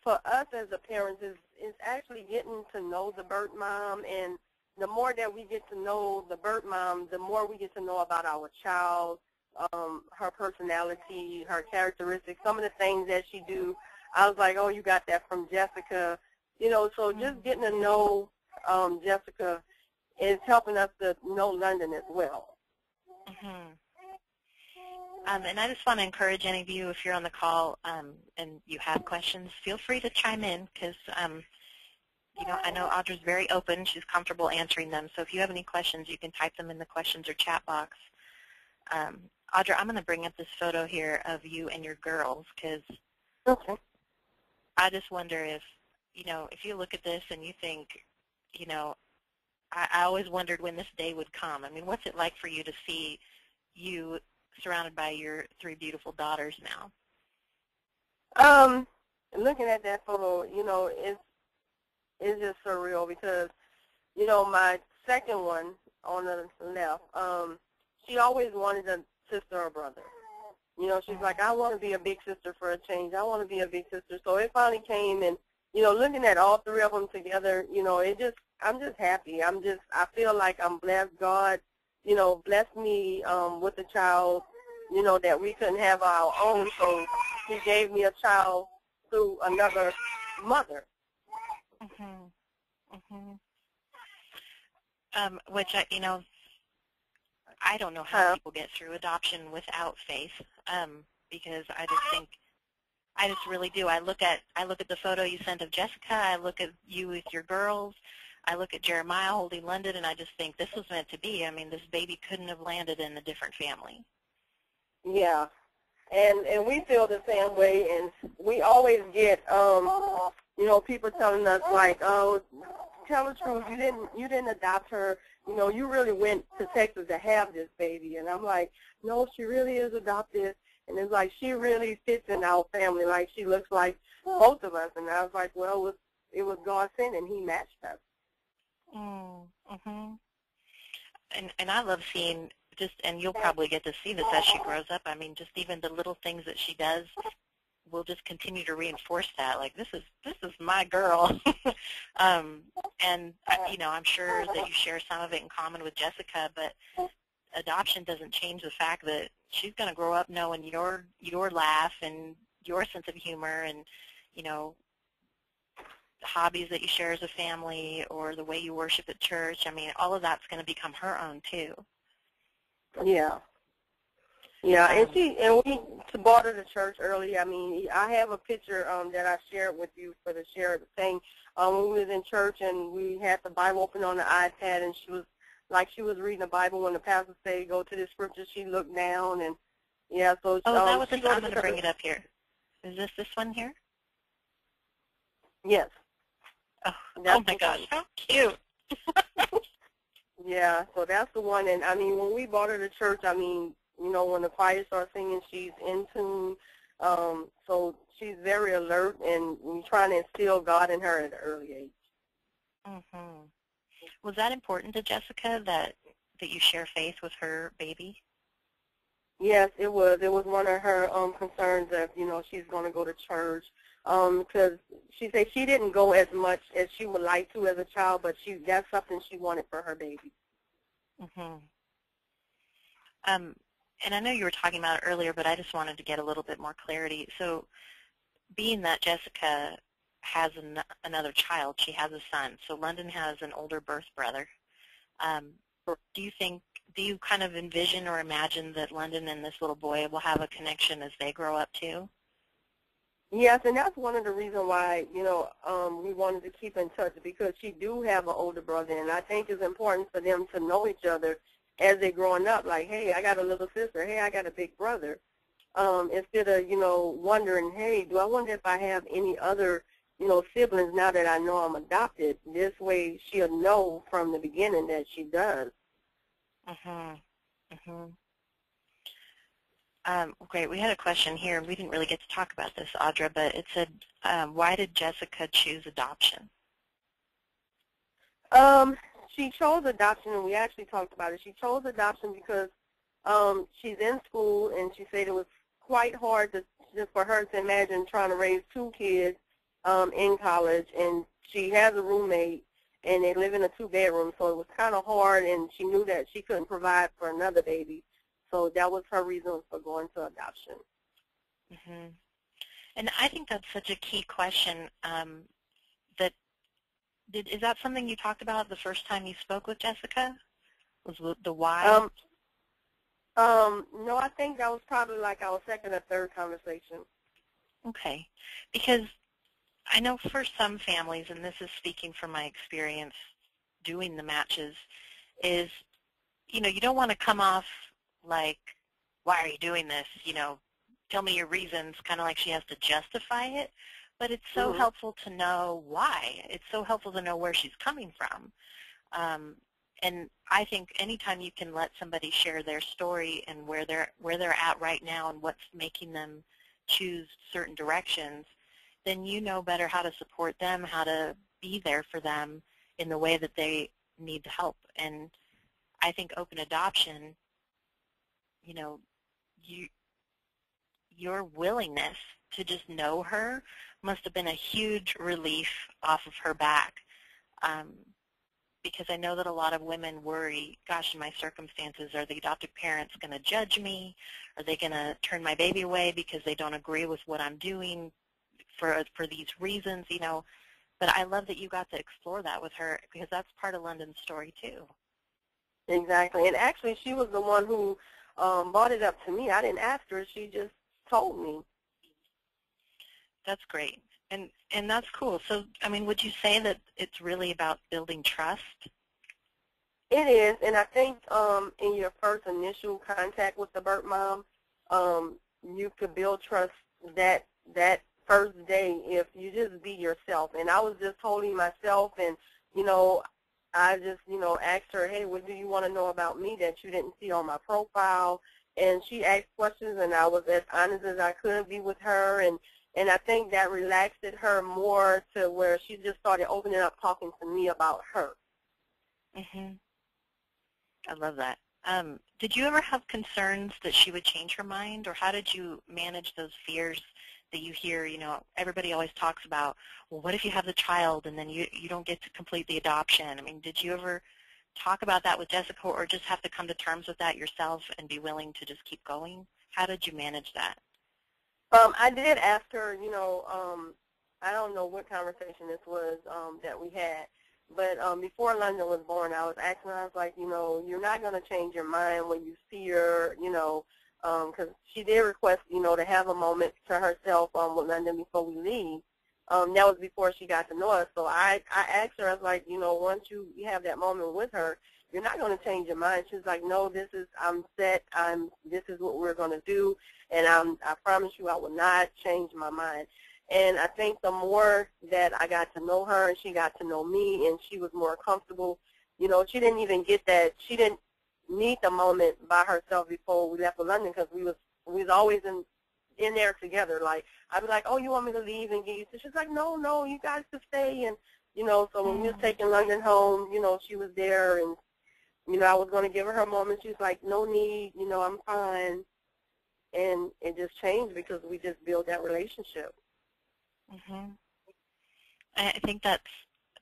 For us as the parents is actually getting to know the birth mom, and the more that we get to know the birth mom, the more we get to know about our child, her personality, her characteristics, some of the things that she do. I was like, oh, you got that from Jessica. You know, so just getting to know Jessica is helping us to know London as well. And I just want to encourage any of you, if you're on the call and you have questions, feel free to chime in, because, you know, I know Audra's very open. She's comfortable answering them. So if you have any questions, you can type them in the questions or chat box. Audra, I'm going to bring up this photo here of you and your girls, because I just wonder if, you know, if you look at this and you think, you know, I always wondered when this day would come. I mean, what's it like for you to see you surrounded by your 3 beautiful daughters now? Looking at that photo, you know, it's just surreal, because, you know, my second one on the left, she always wanted a sister or brother. You know, she's like, I want to be a big sister for a change. I want to be a big sister. So it finally came, and, you know, looking at all 3 of them together, you know, I'm just happy. I feel like I'm blessed. God, you know, blessed me with a child, you know, that we couldn't have our own. So he gave me a child through another mother. Which, you know, I don't know how people get through adoption without faith, because I just really do. I look at the photo you sent of Jessica. I look at you with your girls. I look at Jeremiah holding London, and I just think this was meant to be. I mean, this baby couldn't have landed in a different family. Yeah, and we feel the same way, and we always get, you know, people telling us like, oh, tell the truth, you didn't adopt her. You know, you really went to Texas to have this baby. And I'm like, no, she really is adopted. And it's like, she really fits in our family. Like, she looks like both of us. And I was like, well, it was God sent, and he matched us. And I love seeing and you'll probably get to see this as she grows up. I mean, just even the little things that she does will just continue to reinforce that. Like, this is my girl. And you know, I'm sure that you share some of it in common with Jessica, but adoption doesn't change the fact that she's going to grow up knowing your laugh and your sense of humor, and, you know, hobbies that you share as a family, or the way you worship at church. I mean, all of that's going to become her own too. Yeah. Yeah, and we brought her to church early. I mean, I have a picture that I shared with you for the share thing. When we was in church, and we had the Bible open on the iPad, and she was reading the Bible. When the pastor said, go to the scripture, she looked down, and yeah, so. Oh, that was I'm going to bring it up here. Is this one here? Yes. Oh my gosh, how cute. Yeah, so that's the one. And, I mean, when we brought her to church, I mean, you know, when the choir starts singing, she's in tune. So she's very alert, and we're trying to instill God in her at an early age. Was that important to Jessica, that you share faith with her baby? Yes, it was. It was one of her concerns that, she's going to go to church, because she said she didn't go as much as she would like to as a child, but that's something she wanted for her baby. Mhm. And I know you were talking about it earlier, but I just wanted to get a little bit more clarity. So being that Jessica has another child, she has a son, so London has an older birth brother. Do you kind of envision or imagine that London and this little boy will have a connection as they grow up too? Yes, and that's one of the reasons why, we wanted to keep in touch, because she do have an older brother, and I think it's important for them to know each other as they're growing up, like, hey, I got a little sister, hey, I got a big brother, instead of, wondering, hey, do I wonder if I have any other, siblings now that I know I'm adopted? This way she'll know from the beginning that she does. Mhm. Mhm. Great. We had a question here. We didn't really get to talk about this, Audra, but it said, why did Jessica choose adoption? She chose adoption, and we actually talked about it. She chose adoption because she's in school, and she said it was quite hard just for her to imagine trying to raise 2 kids in college, and she has a roommate, and they live in a 2-bedroom, so it was kind of hard, and she knew that she couldn't provide for another baby. So that was her reason for going to adoption. Mm-hmm. And I think that's such a key question. Is that something you talked about the first time you spoke with Jessica? Was the why? No, I think that was probably like our second or third conversation. Okay. Because I know for some families, and this is speaking from my experience doing the matches, is, you don't want to come off like, why are you doing this? Tell me your reasons, kind of like she has to justify it. But it's so helpful to know why. It's so helpful to know where she's coming from. And I think anytime you can let somebody share their story and where they're at right now and what's making them choose certain directions, then you know better how to support them, how to be there for them in the way that they need the help. And I think open adoption, your willingness to just know her must have been a huge relief off of her back, because I know that a lot of women worry, gosh, in my circumstances, are the adoptive parents going to judge me? Are they going to turn my baby away because they don't agree with what I'm doing for these reasons? But I love that you got to explore that with her, because that's part of London's story too. Exactly. And actually, she was the one who brought it up to me. I didn't ask her. She just told me. That's great. And that's cool. So, I mean, would you say that it's really about building trust? It is. And I think in your first initial contact with the birth mom, you could build trust that first day if you just be yourself. And I was just totally myself, and, I just, asked her, hey, what do you want to know about me that you didn't see on my profile? And she asked questions, and I was as honest as I could be with her, and I think that relaxed her more to where she just started opening up, talking to me about her. Mhm. I love that. Did you ever have concerns that she would change her mind, or how did you manage those fears that you hear? Everybody always talks about, well, what if you have the child and then you don't get to complete the adoption? I mean, did you ever talk about that with Jessica, or just have to come to terms with that yourself and be willing to just keep going? How did you manage that? I did ask her, I don't know what conversation this was that we had, but before London was born, I was asking her, I was like, you're not going to change your mind when you see her, because she did request, to have a moment to herself with London before we leave. That was before she got to know us. So I asked her, I was like, once you have that moment with her, you're not going to change your mind. She was like, no, I'm set. This is what we're going to do, and I promise you I will not change my mind. And I think the more that I got to know her and she got to know me and she was more comfortable, she didn't even get that. She didn't need the moment by herself before we left for London, because we was always in there together. Like, I'd be like, oh, you want me to leave and get you? So she's like, no, you guys could stay. And, so when we was taking London home, she was there, and, I was going to give her her moment. She was like, no need, I'm fine. and it just changed because we just built that relationship. Mm-hmm. I think that's,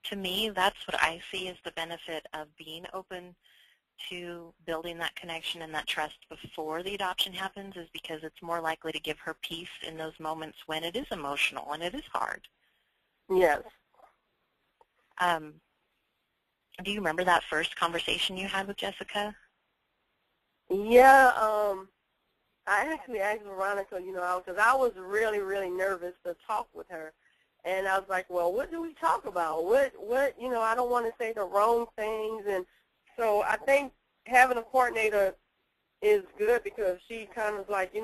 to me, that's what I see as the benefit of being open to building that connection and that trust before the adoption happens, is because it's more likely to give her peace in those moments when it is emotional and it is hard. Yes. Do you remember that first conversation you had with Jessica? Yeah, I actually asked Veronica, because I was really, really nervous to talk with her. And I was like, well, what do we talk about? What, I don't want to say the wrong things. And so I think having a coordinator is good because she kind of like,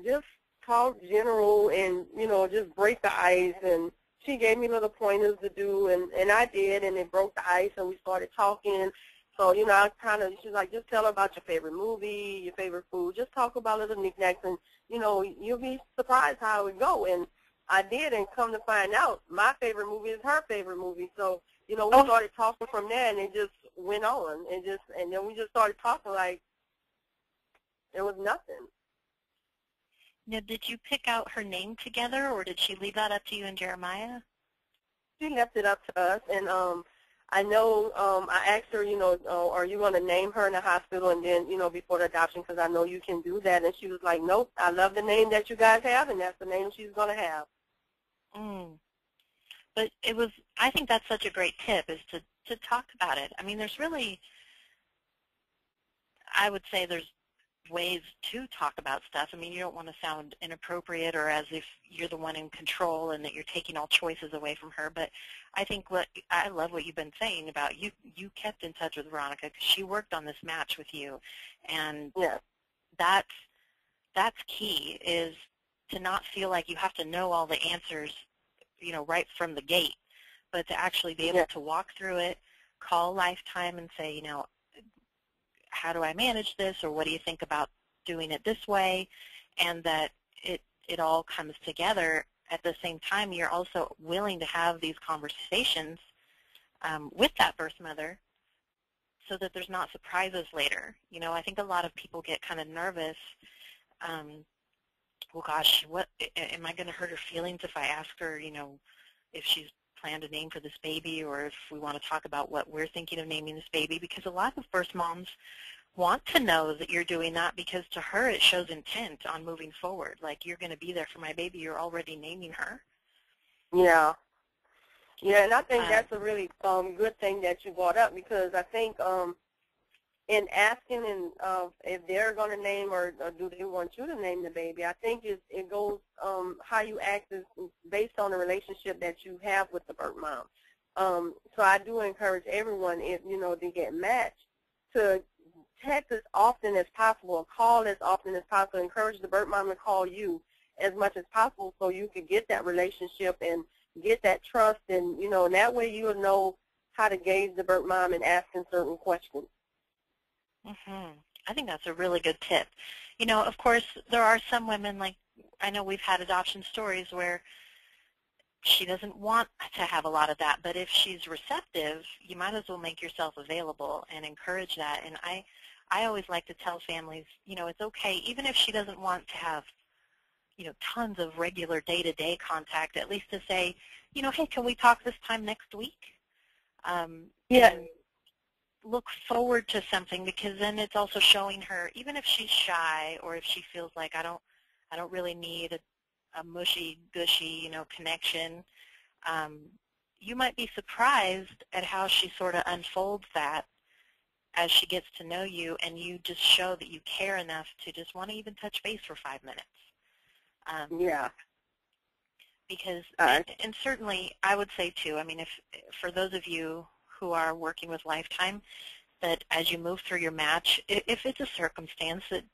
just talk general and, just break the ice. And she gave me little pointers to do, and I did, and it broke the ice, and we started talking. So, I she's like, just tell her about your favorite movie, your favorite food. Just talk about little knickknacks, and, you'll be surprised how it would go. And I did, and come to find out, my favorite movie is her favorite movie. So, we started talking from there, and it just went on. And then we just started talking like it was nothing. Now, did you pick out her name together, or did she leave that up to you and Jeremiah? She left it up to us, and I know I asked her, are you going to name her in the hospital and then, before the adoption, because I know you can do that. And she was like, nope, I love the name that you guys have, and that's the name she's going to have. But I think that's such a great tip, is to talk about it. I mean, there's really, I would say there's ways to talk about stuff. I mean, you don't want to sound inappropriate or as if you're the one in control and that you're taking all choices away from her. But I think I love what you've been saying about you kept in touch with Veronica because she worked on this match with you, and that's key, is to not feel like you have to know all the answers, right from the gate, but to actually be able to walk through it, call Lifetime and say, how do I manage this, or what do you think about doing it this way, and that it all comes together. At the same time, you're also willing to have these conversations with that birth mother so that there's not surprises later. I think a lot of people get kind of nervous. Well, gosh, what am I going to hurt her feelings if I ask her, if she's planned a name for this baby, or if we want to talk about what we're thinking of naming this baby, because a lot of first moms want to know that you're doing that, because to her it shows intent on moving forward. Like, you're going to be there for my baby. You're already naming her. Yeah. Yeah, and I think that's a really good thing that you brought up, because I think in asking and if they're going to name or do they want you to name the baby, I think it goes how you act is based on the relationship that you have with the birth mom. So I do encourage everyone, if they get matched, to text as often as possible, or call as often as possible. Encourage the birth mom to call you as much as possible so you can get that relationship and get that trust, and and that way you'll know how to gauge the birth mom and asking certain questions. I think that's a really good tip. Of course, there are some women, like I know we've had adoption stories where she doesn't want to have a lot of that, but if she's receptive, you might as well make yourself available and encourage that. And I always like to tell families, it's okay, even if she doesn't want to have, tons of regular day-to-day contact, at least to say, hey, can we talk this time next week? And look forward to something, because then it's also showing her, even if she's shy or if she feels like I don't really need a mushy-gushy, connection, you might be surprised at how she sort of unfolds that as she gets to know you, and you just show that you care enough to just want to even touch base for 5 minutes. Because, and certainly I would say too, I mean, if for those of you who are working with Lifetime, that as you move through your match, if it's a circumstance that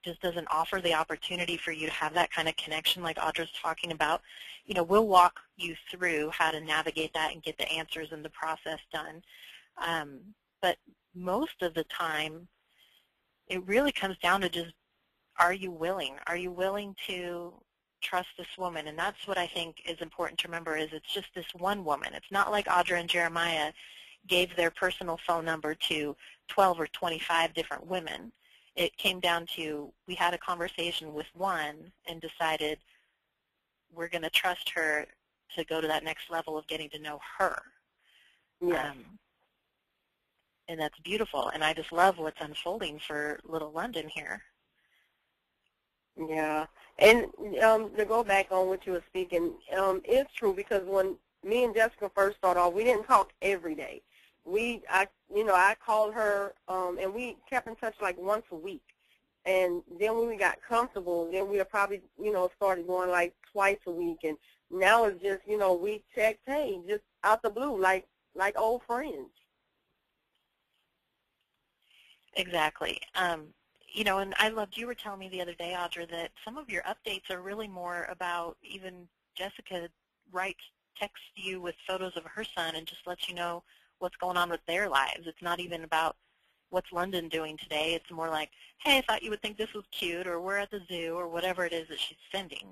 just doesn't offer the opportunity for you to have that kind of connection like Audra's talking about, we'll walk you through how to navigate that and get the answers and the process done. But most of the time, it really comes down to just, are you willing? Are you willing to trust this woman? And that's what I think is important to remember, is it's just this one woman. It's not like Audra and Jeremiah gave their personal phone number to 12 or 25 different women. it came down to we had a conversation with one and decided we're going to trust her to go to that next level of getting to know her. Yes. And that's beautiful. And I just love what's unfolding for Little London here. Yeah. And to go back on what you were speaking, it's true because when me and Jessica first started off, we didn't talk every day. I called her, and we kept in touch like once a week. And then when we got comfortable, then we probably, started going like twice a week. And now it's just, we text, hey, just out the blue, like old friends. Exactly. And I loved, you were telling me the other day, Audra, that some of your updates are really more about even Jessica texts you with photos of her son and just lets you know what's going on with their lives. It's not even about what's London doing today. It's more like, hey, I thought you would think this was cute, or we're at the zoo, or whatever it is that she's sending,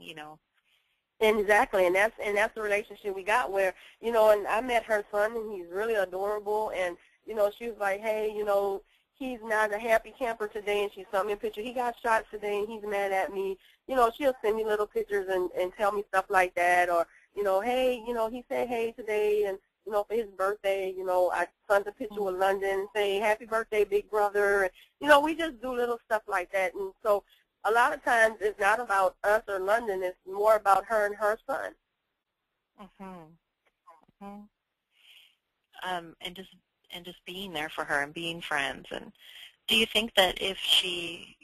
Exactly, and that's the relationship we got where, and I met her son, and he's really adorable, and, she was like, hey, he's not a happy camper today, and she sent me a picture. He got shot today, and he's mad at me. She'll send me little pictures and tell me stuff like that, or, hey, he said hey today, and, for his birthday, I sent a picture with London and say, happy birthday, big brother, and, we just do little stuff like that, and so a lot of times it's not about us or London, it's more about her and her son. And just being there for her and being friends. And do you think that if she,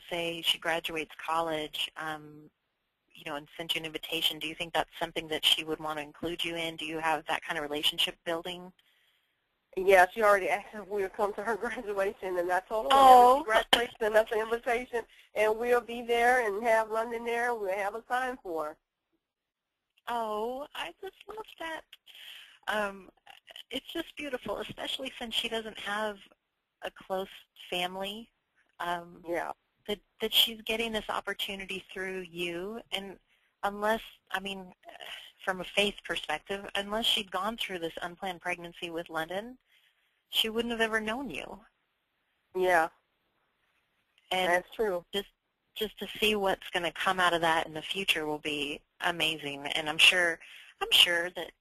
say she graduates college, and sent you an invitation, do you think that's something that she would want to include you in? Do you have that kind of relationship building? Yeah, she already asked if we would come to her graduation, and I told her whenever she graduates, send us an invitation, and we'll be there and have London there. We'll have a sign for her. Oh, I just love that. It's just beautiful, especially since she doesn't have a close family. Yeah. That she's getting this opportunity through you, and unless, from a faith perspective, unless she'd gone through this unplanned pregnancy with London, she wouldn't have ever known you. Yeah, and that's true. Just to see what's going to come out of that in the future will be amazing. And I'm sure that,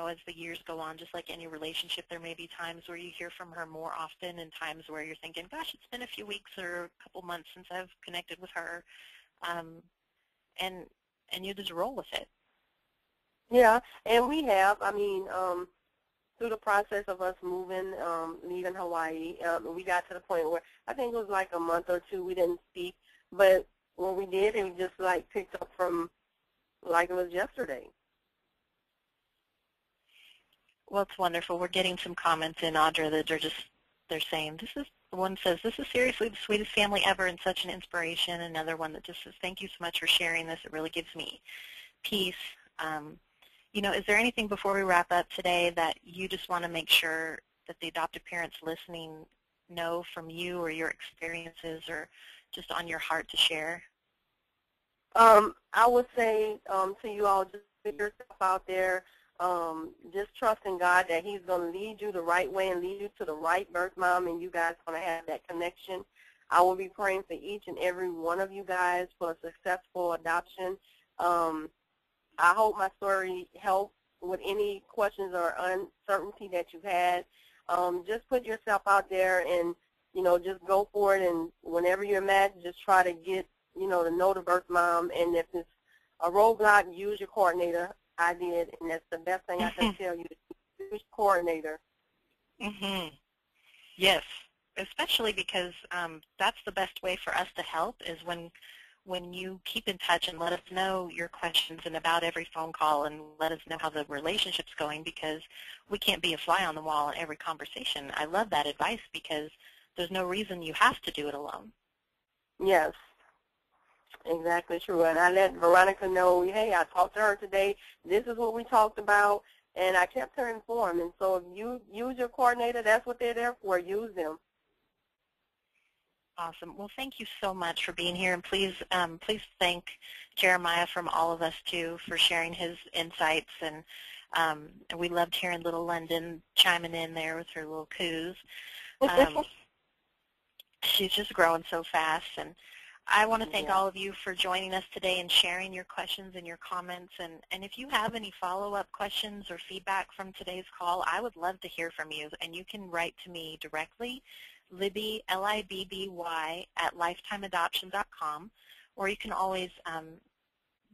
as the years go on, just like any relationship, there may be times where you hear from her more often and times where you're thinking, gosh, it's been a few weeks or a couple months since I've connected with her. And you just roll with it. Yeah, and we have, through the process of us moving, leaving Hawaii, we got to the point where I think it was like a month or two we didn't speak, but when we did, it just like picked up from like it was yesterday. Well, it's wonderful. We're getting some comments in, Audra, that they're saying, one says, this is seriously the sweetest family ever and such an inspiration. Another one that just says, thank you so much for sharing this. It really gives me peace. Is there anything before we wrap up today that you just want to make sure that the adoptive parents listening know from you or your experiences or just on your heart to share? I would say to you all, just put yourself out there. Just trust in God that He's going to lead you the right way and lead you to the right birth mom, and you guys are going to have that connection. I will be praying for each and every one of you guys for a successful adoption. I hope my story helped with any questions or uncertainty that you've had. Just put yourself out there and, just go for it. And whenever you're mad, just try to get, to know the birth mom. And if it's a roadblock, use your coordinator. I did, and that's the best thing I can tell you, use your coordinator. Yes, especially because that's the best way for us to help is when you keep in touch and let us know your questions and about every phone call and let us know how the relationship's going, because we can't be a fly on the wall in every conversation. I love that advice because there's no reason you have to do it alone. Yes, exactly true. And I let Veronica know, hey, I talked to her today. This is what we talked about, and I kept her informed. And so if you use your coordinator, that's what they're there for. Use them. Awesome. Well, thank you so much for being here, and please thank Jeremiah from all of us too for sharing his insights. And we loved hearing little London chiming in there with her little coos. she's just growing so fast. And I want to thank Yeah. all of you for joining us today and sharing your questions and your comments. And if you have any follow-up questions or feedback from today's call, I would love to hear from you. And you can write to me directly, Libby, Libby, @lifetimeadoption.com, or you can always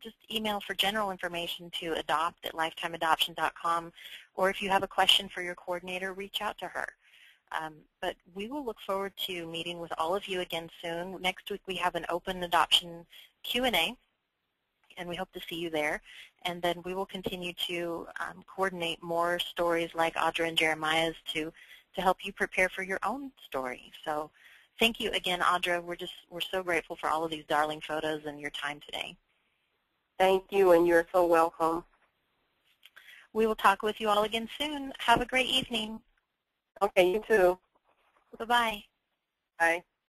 just email for general information to adopt@lifetimeadoption.com, or if you have a question for your coordinator, reach out to her. But we will look forward to meeting with all of you again soon. Next week we have an open adoption Q&A, and we hope to see you there. And then we will continue to coordinate more stories like Audra and Jeremiah's to help you prepare for your own story. So thank you again, Audra. We're so grateful for all of these darling photos and your time today. Thank you, and you're so welcome. We will talk with you all again soon. Have a great evening. Okay, you too. Bye-bye. Bye.